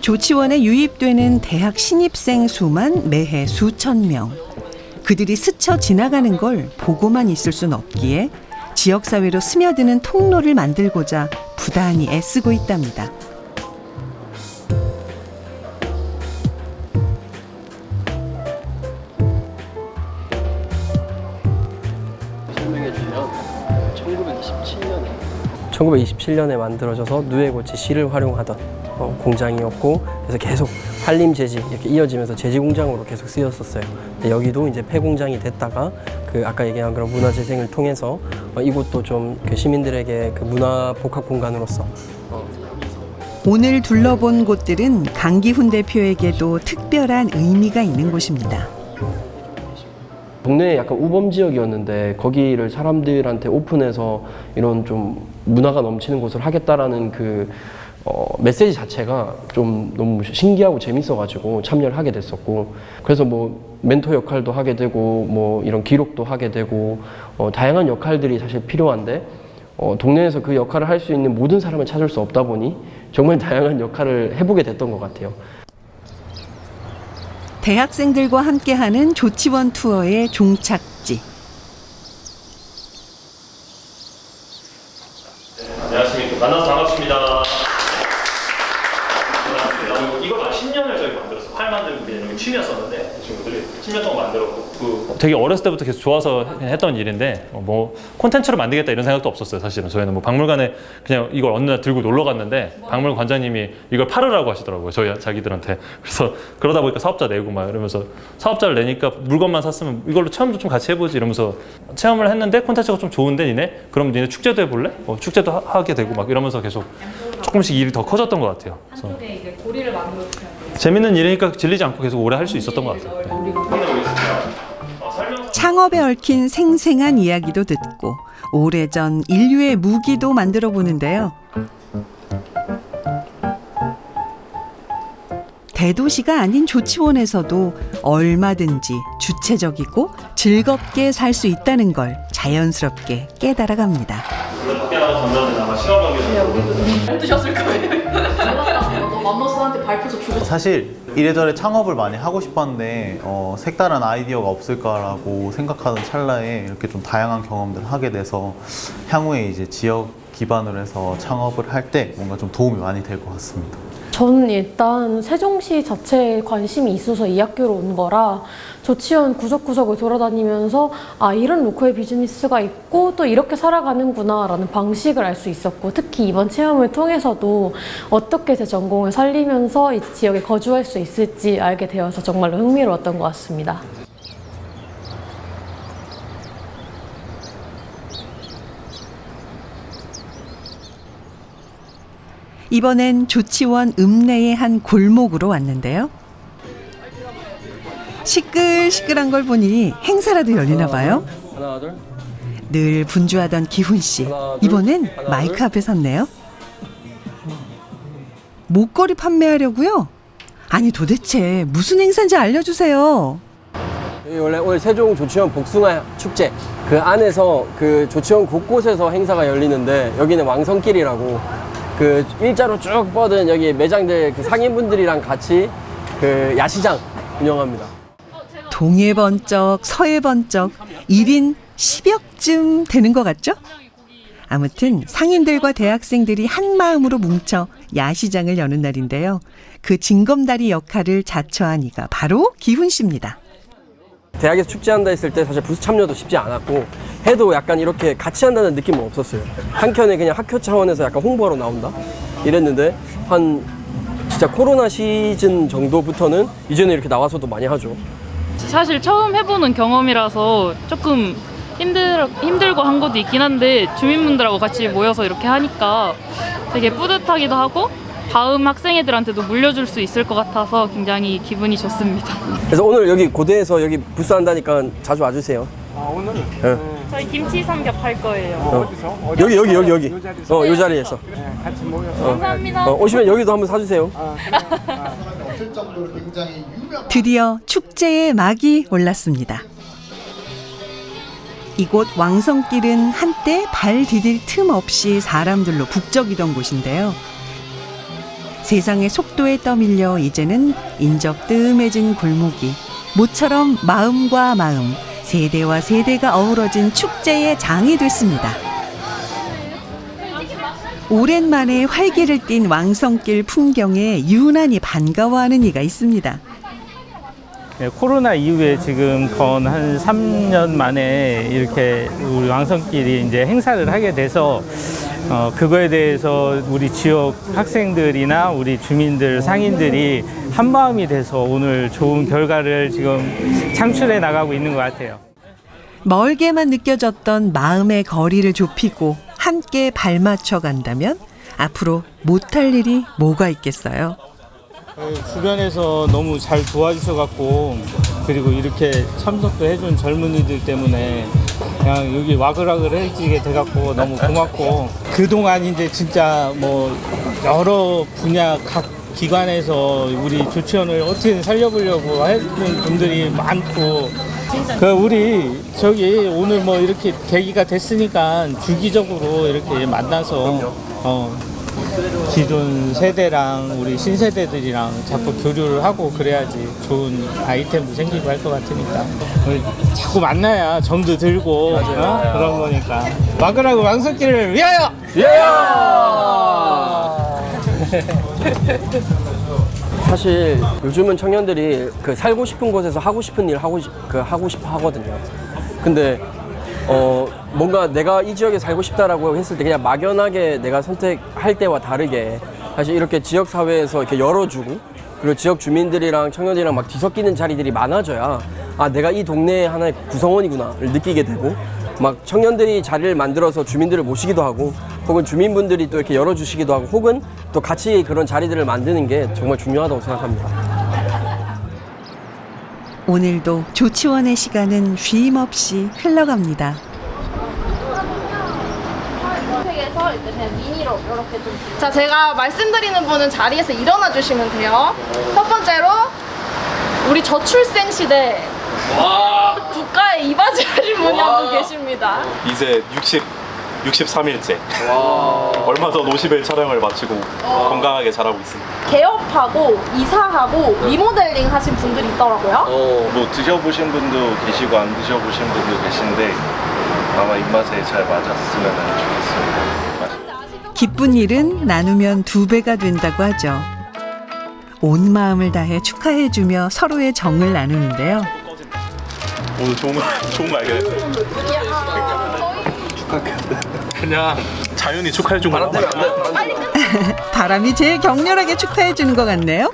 [SPEAKER 16] 조치원에 유입되는 대학 신입생 수만 매해 수천 명. 그들이 스쳐 지나가는 걸 보고만 있을 순 없기에 지역사회로 스며드는 통로를 만들고자 부단히 애쓰고 있답니다.
[SPEAKER 15] 설명해주면 1927년에 만들어져서 누에고치 실을 활용하던 공장이었고, 그래서 계속 한림제지 이렇게 이어지면서 제지 공장으로 계속 쓰였었어요. 근데 여기도 이제 폐공장이 됐다가 그 아까 얘기한 그런 문화재생을 통해서 이곳도 좀 그 시민들에게 그 문화 복합 공간으로서.
[SPEAKER 16] 오늘 둘러본 곳들은 강기훈 대표에게도 특별한 의미가 있는 곳입니다.
[SPEAKER 15] 동네에 약간 우범 지역이었는데 거기를 사람들한테 오픈해서 이런 좀 문화가 넘치는 곳을 하겠다라는 그 메시지 자체가 좀 너무 신기하고 재밌어가지고 참여를 하게 됐었고, 그래서 뭐 멘토 역할도 하게 되고 뭐 이런 기록도 하게 되고 다양한 역할들이 사실 필요한데 동네에서 그 역할을 할 수 있는 모든 사람을 찾을 수 없다 보니 정말 다양한 역할을 해보게 됐던 것 같아요.
[SPEAKER 16] 대학생들과 함께하는 조치원 투어의 종착지.
[SPEAKER 12] 안녕하십니까. 만나서 반갑습니다. 이걸 한 10년을 저희 만들었어. 활 만들고 그냥 취미였었는데 친구들이 10년 동안 만들었고 되게 어렸을 때부터 계속 좋아서 했던 일인데 뭐 콘텐츠로 만들겠다 이런 생각도 없었어요. 사실은 저희는 뭐 박물관에 그냥 이걸 어느 날 들고 놀러 갔는데 박물관 관장님이 이걸 팔으라고 하시더라고요. 저희 자기들한테. 그래서 그러다 보니까 사업자 내고 막 이러면서 사업자를 내니까 물건만 샀으면 이걸로 체험도 좀 같이 해보지 이러면서 체험을 했는데 콘텐츠가 좀 좋은데 니네? 그럼 니네 축제도 해볼래? 축제도 하게 되고 막 이러면서 계속 조금씩 일이 더 커졌던 것 같아요.
[SPEAKER 13] 한쪽에 이제 고리를 만들어주세요.
[SPEAKER 12] 재밌는 일이니까 질리지 않고 계속 오래 할 수 있었던 것 같아요.
[SPEAKER 16] 창업에 얽힌 생생한 이야기도 듣고 오래전 인류의 무기도 만들어 보는데요. 대도시가 아닌 조치원에서도 얼마든지 주체적이고 즐겁게 살 수 있다는 걸 자연스럽게 깨달아갑니다.
[SPEAKER 12] 밖에 나가서 던졌는데 아마 시간 관계에서
[SPEAKER 13] 힘드셨을 거예요. 너 맘머스한테 발표서 주고.
[SPEAKER 21] 사실 이래저래 창업을 많이 하고 싶었는데 색다른 아이디어가 없을까라고 생각하는 찰나에 이렇게 좀 다양한 경험들을 하게 돼서 향후에 이제 지역 기반으로 해서 창업을 할 때 뭔가 좀 도움이 많이 될 것 같습니다.
[SPEAKER 22] 저는 일단 세종시 자체에 관심이 있어서 이 학교로 온 거라 조치원 구석구석을 돌아다니면서 아 이런 로컬 비즈니스가 있고 또 이렇게 살아가는구나 라는 방식을 알 수 있었고, 특히 이번 체험을 통해서도 어떻게 제 전공을 살리면서 이 지역에 거주할 수 있을지 알게 되어서 정말로 흥미로웠던 것 같습니다.
[SPEAKER 16] 이번엔 조치원 읍내의 한 골목으로 왔는데요. 시끌시끌한 걸 보니 행사라도 열리나 봐요.
[SPEAKER 15] 하나, 둘.
[SPEAKER 16] 늘 분주하던 기훈 씨, 이번엔 마이크 앞에 섰네요. 목걸이 판매하려고요? 아니 도대체 무슨 행사인지 알려주세요.
[SPEAKER 15] 여기 원래 오늘 세종 조치원 복숭아 축제 그 안에서 그 조치원 곳곳에서 행사가 열리는데 여기는 왕성길이라고 그 일자로 쭉 뻗은 여기 매장들 그 상인분들이랑 같이 그 야시장 운영합니다.
[SPEAKER 16] 동해 번쩍 서해 번쩍 1인 10역쯤 되는 것 같죠? 아무튼 상인들과 대학생들이 한 마음으로 뭉쳐 야시장을 여는 날인데요. 그 징검다리 역할을 자처한 이가 바로 기훈 씨입니다.
[SPEAKER 15] 대학에서 축제한다 했을 때 사실 부스 참여도 쉽지 않았고 해도 약간 이렇게 같이 한다는 느낌은 없었어요. 한켠에 그냥 학교 차원에서 약간 홍보하러 나온다 이랬는데 한 진짜 코로나 시즌 정도부터는 이제는 이렇게 나와서도 많이 하죠.
[SPEAKER 2] 사실 처음 해보는 경험이라서 조금 힘들고 한 것도 있긴 한데 주민분들하고 같이 모여서 이렇게 하니까 되게 뿌듯하기도 하고 다음 학생애들한테도 물려줄 수 있을 것 같아서 굉장히 기분이 좋습니다.
[SPEAKER 15] 그래서 오늘 여기 고대에서 여기 부스 한다니까 자주 와주세요.
[SPEAKER 17] 오늘?
[SPEAKER 15] 네.
[SPEAKER 2] 저희 김치 삼겹 할 거예요.
[SPEAKER 15] 어디서? 여기. 이 자리에서.
[SPEAKER 17] 같이 모여.
[SPEAKER 2] 감사합니다.
[SPEAKER 15] 오시면 여기도 한번 사주세요.
[SPEAKER 16] 드디어 축제의 막이 올랐습니다. 이곳 왕성길은 한때 발 디딜 틈 없이 사람들로 북적이던 곳인데요. 세상의 속도에 떠밀려 이제는 인적 뜸해진 골목이 모처럼 마음과 마음, 세대와 세대가 어우러진 축제의 장이 됐습니다. 오랜만에 활기를 띤 왕성길 풍경에 유난히 반가워하는 이가 있습니다.
[SPEAKER 5] 네, 코로나 이후에 지금 건 한 3년 만에 이렇게 우리 왕성길이 이제 행사를 하게 돼서 그거에 대해서 우리 지역 학생들이나 우리 주민들, 상인들이 한마음이 돼서 오늘 좋은 결과를 지금 창출해 나가고 있는 것 같아요.
[SPEAKER 16] 멀게만 느껴졌던 마음의 거리를 좁히고 함께 발맞춰 간다면 앞으로 못할 일이 뭐가 있겠어요.
[SPEAKER 5] 주변에서 너무 잘 도와주셔갖고 그리고 이렇게 참석도 해준 젊은이들 때문에 그냥 여기 와글와글해지게 돼갖고 너무 고맙고 그동안 이제 진짜 뭐 여러 분야 각 기관에서 우리 조치원을 어떻게든 살려보려고 하는 분들이 많고 우리 저기 오늘 뭐 이렇게 계기가 됐으니까 주기적으로 이렇게 만나서 기존 세대랑 우리 신세대들이랑 자꾸 교류를 하고 그래야지 좋은 아이템도 생기고 할 것 같으니까 자꾸 만나야 정도 들고 그런 거니까 와글와글 왕성길을 위하여!
[SPEAKER 15] 사실 요즘은 청년들이 그 살고 싶은 곳에서 하고 싶은 일 하고 싶어 하거든요. 근데 뭔가 내가 이 지역에 살고 싶다라고 했을 때 그냥 막연하게 내가 선택할 때와 다르게 사실 이렇게 지역 사회에서 이렇게 열어주고 그리고 지역 주민들이랑 청년들이랑 막 뒤섞이는 자리들이 많아져야 아 내가 이 동네의 하나의 구성원이구나를 느끼게 되고 막 청년들이 자리를 만들어서 주민들을 모시기도 하고 혹은 주민분들이 또 이렇게 열어주시기도 하고 혹은 또 같이 그런 자리들을 만드는 게 정말 중요하다고 생각합니다.
[SPEAKER 16] 오늘도 조치원의 시간은 쉼 없이 흘러갑니다.
[SPEAKER 23] 자, 제가 말씀드리는 분은 자리에서 일어나 주시면 돼요. 첫 번째로 우리 저출생 시대 국가에 이바지 하신 분이 한 분 계십니다.
[SPEAKER 24] 이제 63일째. 얼마 전 50일 촬영을 마치고 건강하게 자라고 있습니다.
[SPEAKER 23] 개업하고 이사하고 리모델링 하신 분들이 있더라고요.
[SPEAKER 24] 뭐 드셔보신 분도 계시고 안 드셔보신 분도 계신데 아마 입맛에 잘 맞았으면 좋겠습니다.
[SPEAKER 16] 기쁜 일은 나누면 2배가 된다고 하죠. 온 마음을 다해 축하해주며 서로의 정을 나누는데요.
[SPEAKER 24] 오늘 좋은 거 알게 됐어요. 그냥 자연히 축하해준 거야.
[SPEAKER 16] 바람이 제일 격렬하게 축하해주는 것 같네요.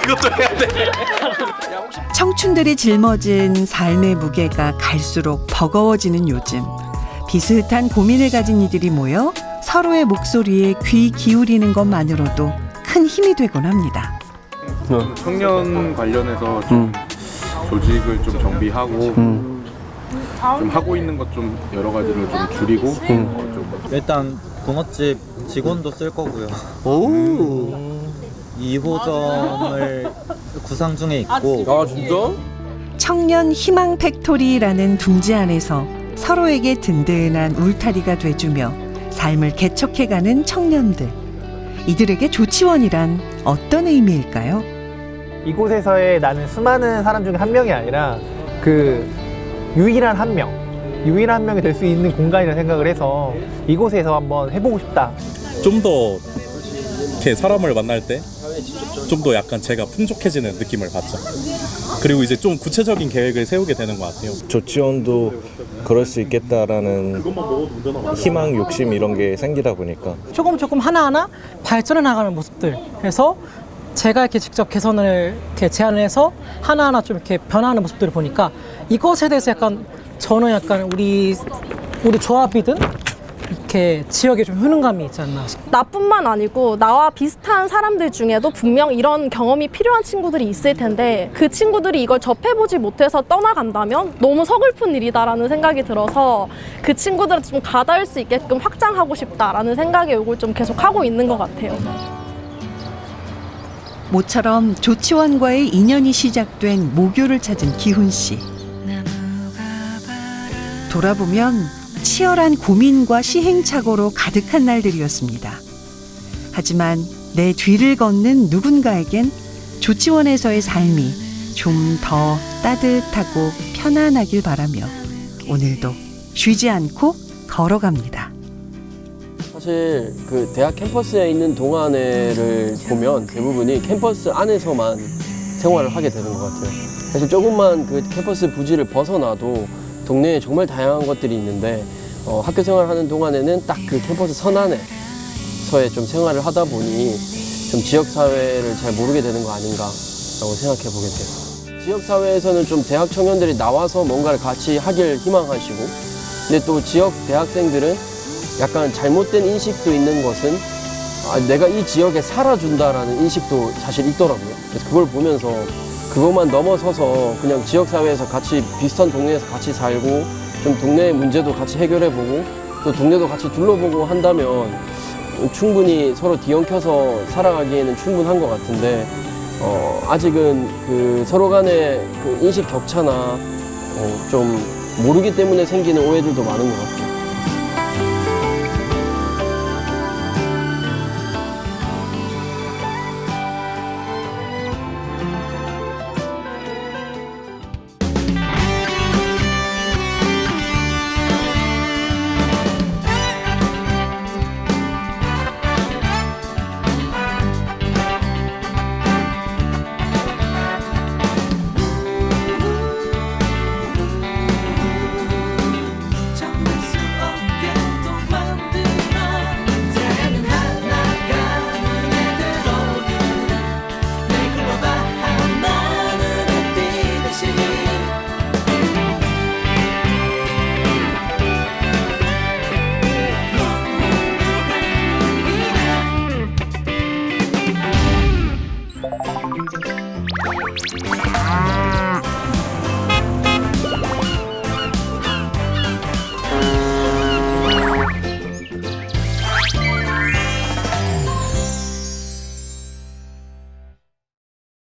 [SPEAKER 24] 이것도 해야 돼.
[SPEAKER 16] 청춘들이 짊어진 삶의 무게가 갈수록 버거워지는 요즘. 비슷한 고민을 가진 이들이 모여 서로의 목소리에 귀 기울이는 것만으로도 큰 힘이 되곤 합니다.
[SPEAKER 25] 청년 관련해서 좀 조직을 좀 정비하고 좀 하고 있는 것 좀 여러 가지를 좀 줄이고
[SPEAKER 19] 일단 붕어집 직원도 쓸 거고요. 2호점을 구상 중에 있고.
[SPEAKER 15] 아 진짜?
[SPEAKER 16] 청년 희망 팩토리라는 둥지 안에서 서로에게 든든한 울타리가 돼주며 삶을 개척해가는 청년들. 이들에게 조치원이란 어떤 의미일까요?
[SPEAKER 17] 이곳에서의 나는 수많은 사람 중에 한 명이 아니라 그 유일한 한 명. 유일한 명이 될 수 있는 공간이라 생각을 해서 이곳에서 한번 해보고 싶다.
[SPEAKER 3] 좀 더 이렇게 사람을 만날 때 좀 더 약간 제가 풍족해지는 느낌을 받죠. 그리고 이제 좀 구체적인 계획을 세우게 되는 것 같아요.
[SPEAKER 8] 조치원도 그럴 수 있겠다라는 희망, 욕심 이런 게 생기다 보니까
[SPEAKER 9] 조금 하나하나 발전해 나가는 모습들 해서 제가 이렇게 직접 개선을 이렇게 제안을 해서 하나하나 좀 이렇게 변화하는 모습들을 보니까 이것에 대해서 약간 저는 약간 우리 조합이든 이렇게 지역에 좀 효능감이 있지 않나.
[SPEAKER 23] 나뿐만 아니고 나와 비슷한 사람들 중에도 분명 이런 경험이 필요한 친구들이 있을 텐데 그 친구들이 이걸 접해보지 못해서 떠나간다면 너무 서글픈 일이다라는 생각이 들어서 그 친구들을 좀 가닿을 수 있게끔 확장하고 싶다라는 생각에 이걸 좀 계속 하고 있는 것 같아요.
[SPEAKER 16] 모처럼 조치원과의 인연이 시작된 모교를 찾은 기훈 씨. 돌아보면 치열한 고민과 시행착오로 가득한 날들이었습니다. 하지만 내 뒤를 걷는 누군가에겐 조치원에서의 삶이 좀 더 따뜻하고 편안하길 바라며 오늘도 쉬지 않고 걸어갑니다.
[SPEAKER 15] 사실 그 대학 캠퍼스에 있는 동아내를 보면 대부분이 캠퍼스 안에서만 생활을 하게 되는 것 같아요. 사실 조금만 그 캠퍼스 부지를 벗어나도 동네에 정말 다양한 것들이 있는데 학교 생활하는 동안에는 딱 그 캠퍼스 선 안에서의 좀 생활을 하다 보니 좀 지역사회를 잘 모르게 되는 거 아닌가라고 생각해 보게 돼요. 지역사회에서는 좀 대학 청년들이 나와서 뭔가를 같이 하길 희망하시고 근데 또 지역 대학생들은 약간 잘못된 인식도 있는 것은 내가 이 지역에 살아준다라는 인식도 사실 있더라고요. 그래서 그걸 보면서 그것만 넘어서서 그냥 지역사회에서 같이 비슷한 동네에서 같이 살고 좀 동네의 문제도 같이 해결해보고 또 동네도 같이 둘러보고 한다면 충분히 서로 뒤엉켜서 살아가기에는 충분한 것 같은데 아직은 그 서로 간의 그 인식 격차나 좀 모르기 때문에 생기는 오해들도 많은 것 같아요.